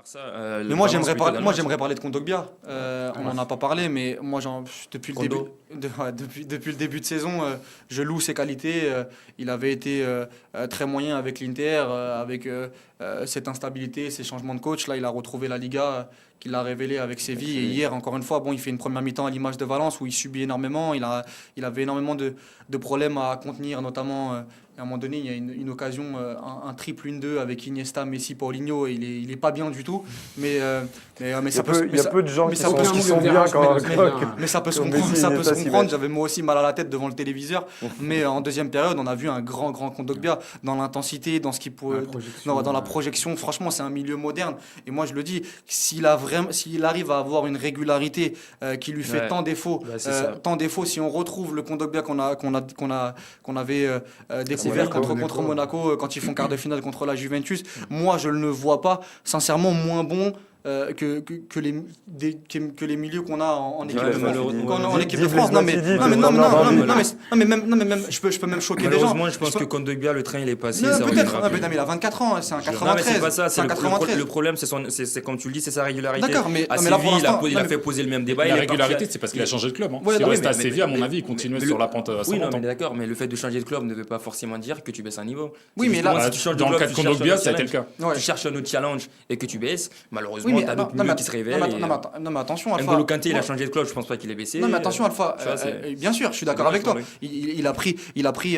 Barça, Mais moi, j'aimerais parler de Kondogbia. On n'en a pas parlé, mais moi, depuis le début, depuis le début de saison, je loue ses qualités. Il avait été très moyen avec l'Inter, avec cette instabilité, ces changements de coach. Là, il a retrouvé la Liga qu'il a révélé avec Séville. Et hier, encore une fois, bon, il fait une première mi-temps à l'image de Valence où il subit énormément. Il avait énormément de problèmes à contenir, notamment. À un moment donné, il y a une occasion, un triple 1-2 avec Iniesta, Messi, Paulinho, et il est pas bien du tout. Mais ça peut. Il y a peu de gens qui sont bien quand mais ça peut se comprendre. Ça peut se comprendre. J'avais moi aussi mal à la tête devant le téléviseur. Mais en deuxième période, on a vu un grand Kondogbia dans l'intensité, dans ce qu'il peut, dans la projection. Franchement, c'est un milieu moderne. Et moi, je le dis, s'il arrive à avoir une régularité qui lui fait tant défaut, si on retrouve le Kondogbia qu'on avait découvert contre Monaco quand ils font quart de finale contre la Juventus, moi, je ne le vois pas sincèrement moins bon que les milieux qu'on a en équipe de France. Non mais même je peux même choquer les gens. Malheureusement, je pense que Kondogbia, le train, il est passé. Peut-être, mais il a 24 ans, c'est un 93. C'est pas ça, le problème, c'est comme tu le dis, c'est sa régularité. D'accord, mais à là, Séville, il a fait poser le même débat. La régularité, c'est parce qu'il a changé de club. S'il reste à Séville, à mon avis, il continue sur la pente ascendante. Oui, non, mais d'accord, mais le fait de changer de club ne veut pas forcément dire que tu baisses un niveau. Oui, mais là, dans le cas de Kondogbia, ça a été le cas. Tu cherches un autre challenge et que tu baisses, malheureusement, t'as d'autres milieux qui se révèlent. Non mais attention Alpha. N'Golo Kanté, il a changé de club, je pense pas qu'il ait baissé. Non mais attention Alpha, bien sûr, je suis d'accord avec toi. Il a pris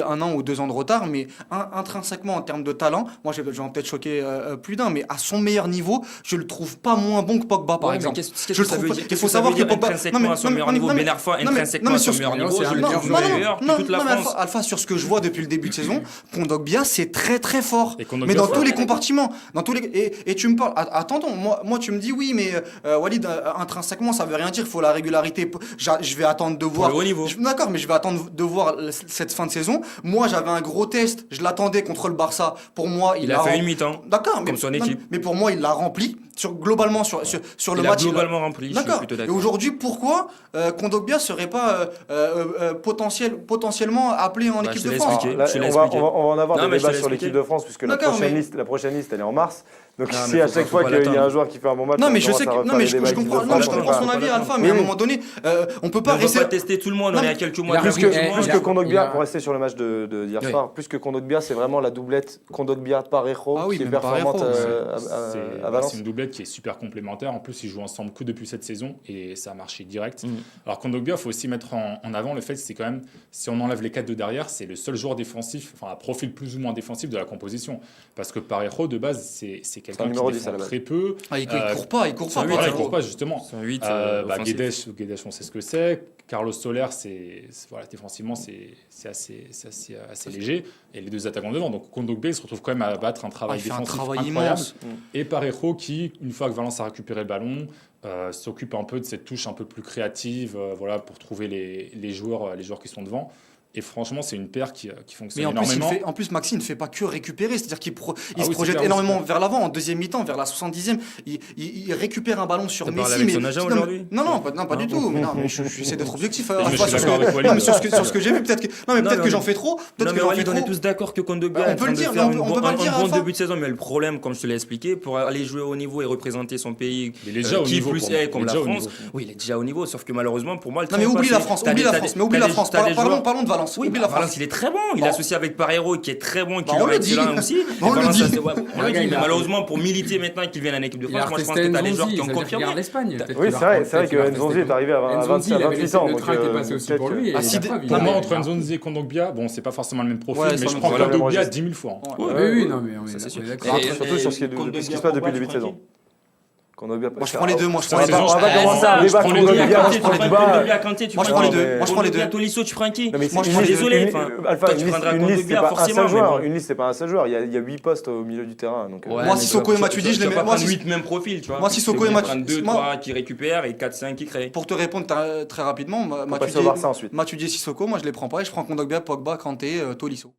1 an ou 2 ans de retard, mais intrinsèquement en termes de talent, moi je vais peut-être choquer plus d'un, mais à son meilleur niveau, je le trouve pas moins bon que Pogba par exemple. Il faut savoir que Pogba intrinsèquement à son meilleur niveau, Ben Arfa intrinsèquement à son meilleur niveau, je le trouve meilleur que toute la France. Alpha, sur ce que je vois depuis le début de saison, Kondogbia c'est très très fort, mais dans tous les compartiments, et tu me parles, attendons, moi tu me dis oui mais Walid, intrinsèquement, ça veut rien dire. Il faut la régularité. Je vais attendre de voir. Pour le haut niveau. D'accord, mais je vais attendre de voir cette fin de saison. Moi, j'avais un gros test. Je l'attendais contre le Barça. Pour moi, il a fait une mi-temps. D'accord, comme son équipe. Mais pour moi, il l'a rempli. Globalement, sur le match. Il a globalement rempli. D'accord. Et aujourd'hui, pourquoi Kondogbia serait pas potentiellement appelé en équipe de France? On va en avoir des débats sur l'équipe de France puisque la prochaine liste, elle est en mars. Donc si à chaque fois qu'il y a un joueur qui fait un bon match, je comprends son avis Alpha, mais à un moment donné, on peut pas rester. On peut pas tester tout le monde, on est à quelques mois. Plus que Kondogbia, pour rester sur le match d'hier soir, plus que Kondogbia, c'est vraiment la doublette Kondogbia-Parejo qui est performante à Valence. C'est une doublette qui est super complémentaire. En plus, ils jouent ensemble que depuis cette saison et ça a marché direct. Alors Kondogbia, il faut aussi mettre en avant le fait que c'est quand même, si on enlève les 4 de derrière, c'est le seul joueur défensif, enfin à profil plus ou moins défensif de la composition. Parce que Parejo, de base, c'est quelqu'un qui défend très peu. Il court pas. Il court pas justement. Guedes, on sait ce que c'est. Carlos Soler, défensivement, c'est assez léger. Et les deux attaquants devant. Donc Kondogbia, il se retrouve quand même à battre un travail défensif incroyable. Immense. Et Parejo qui, une fois que Valence a récupéré le ballon, s'occupe un peu de cette touche un peu plus créative, pour trouver les joueurs qui sont devant. Et franchement, c'est une paire qui fonctionne énormément. En plus, Maxime ne fait pas que récupérer. C'est-à-dire qu'il se projette énormément vers l'avant. En deuxième mi-temps, vers la 70e, il récupère un ballon sur Messi. Avec son agent aujourd'hui ? Non, pas du tout. Mais j'essaie d'être objectif. Sur ce que j'ai vu, peut-être que j'en fais trop. On est tous d'accord que Kondogbia on peut le dire. Un bon début de saison. Mais le problème, comme je te l'ai expliqué, pour aller jouer au niveau et représenter son pays, qui plus est comme la France, oui, il est déjà au niveau. Sauf que malheureusement, pour moi, le mais oublie la France. Parlons de Valence. Oui, Valence, il est très bon. Il est associé avec Parejo, qui est très bon, qui on le dit aussi. On le dit. Mais malheureusement, pour militer maintenant qu'il vienne en équipe de France, moi je pense que tu as des joueurs qui ont confirmé. Oui, c'est vrai que Nzonzi est arrivé à 28 ans. Le train était passé aussi pour lui. Pour moi, entre Nzonzi et Kondogbia, c'est pas forcément le même profil, mais je prends Kondogbia 10 000 fois. Oui, non, mais on est d'accord. Surtout sur ce qui se passe depuis le début de saison. Moi je prends les deux, On va commencer un débat Kondogbia, moi je prends les deux. Moi je prends les deux. Tolisso, tu prends qui? Moi je prends désolé. Alpha, une liste c'est pas un seul joueur. Une liste c'est pas un seul joueur. Il y a 8 postes au milieu du terrain. Moi Sissoko et Matuidi, je les mets. Moi 8 mêmes profils, tu vois. Moi Sissoko et Matuidi, 2 3 qui récupèrent et 4 5 qui créent. Pour te répondre très rapidement, Matuidi et Sissoko, moi je les prends pas et je prends Kondogbia, Pogba, Kanté, Tolisso.